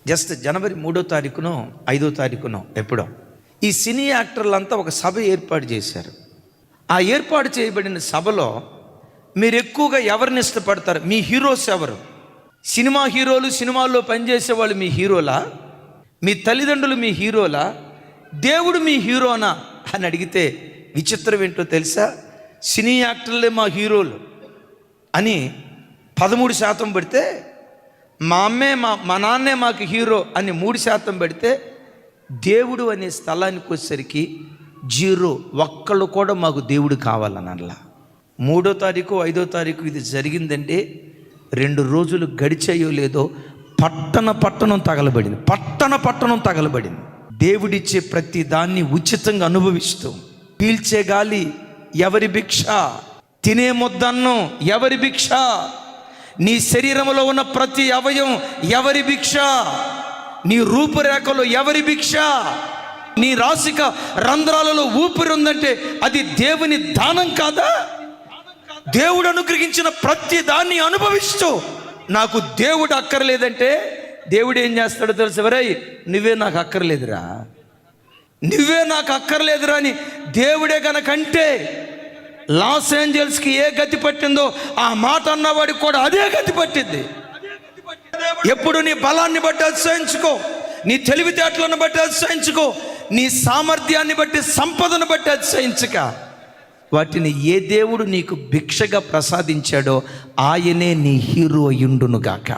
Just జనవరి 3వ తారీఖునో 5వ తారీఖునో ఎప్పుడో ఈ సినీ యాక్టర్లంతా ఒక సభ ఏర్పాటు చేశారు. ఆ ఏర్పాటు చేయబడిన సభలో మీరు ఎక్కువగా ఎవరిని ఇష్టపడతారు? మీ హీరోస్ ఎవరు? సినిమా హీరోలు, సినిమాల్లో పనిచేసే వాళ్ళు మీ హీరోలా? మీ తల్లిదండ్రులు మీ హీరోలా? దేవుడు మీ హీరోనా అని అడిగితే విచిత్రం ఏంటో తెలుసా? సినీ యాక్టర్లే మా హీరోలు అని 13% పెడితే, మా అమ్మే మా నాన్నే మాకు హీరో అని 3% పెడితే, దేవుడు అనే స్థలానికి వచ్చేసరికి 0. ఒక్కళ్ళు కూడా మాకు దేవుడు కావాలని అనలా. 3వ తారీఖు 5వ తారీఖు ఇది జరిగిందంటే 2 రోజులు గడిచాయో లేదో పట్టణం తగలబడింది. దేవుడిచ్చే ప్రతి దాన్ని ఉచితంగా అనుభవిస్తూ, పీల్చే గాలి ఎవరి భిక్ష, తినే ముద్దన్నం ఎవరి భిక్ష, నీ శరీరంలో ఉన్న ప్రతి అవయవం ఎవరి భిక్ష, నీ రూపురేఖలో ఎవరి భిక్ష, నీ రాసిక రంధ్రాలలో ఊపిరి ఉందంటే అది దేవుని దానం కాదా? దేవుడు అనుగ్రహించిన ప్రతి దాన్ని అనుభవిస్తూ నాకు దేవుడు అక్కర్లేదంటే దేవుడు ఏం చేస్తాడో తెలుసు? ఎవరై నువ్వే నాకు అక్కర్లేదురా అని దేవుడే కనుకంటే లాస్ ఏంజల్స్కి ఏ గతి పట్టిందో ఆ మాట అన్నవాడికి కూడా అదే గతి పట్టింది. ఎప్పుడు నీ బలాన్ని బట్టి అతిశయించుకో, నీ తెలివితేటలను బట్టి అతిశయించుకో, నీ సామర్థ్యాన్ని బట్టి, సంపదను బట్టి అతిశయించక, వాటిని ఏ దేవుడు నీకు భిక్షగా ప్రసాదించాడో ఆయనే నీ హీరో అయ్యుండునుగాక.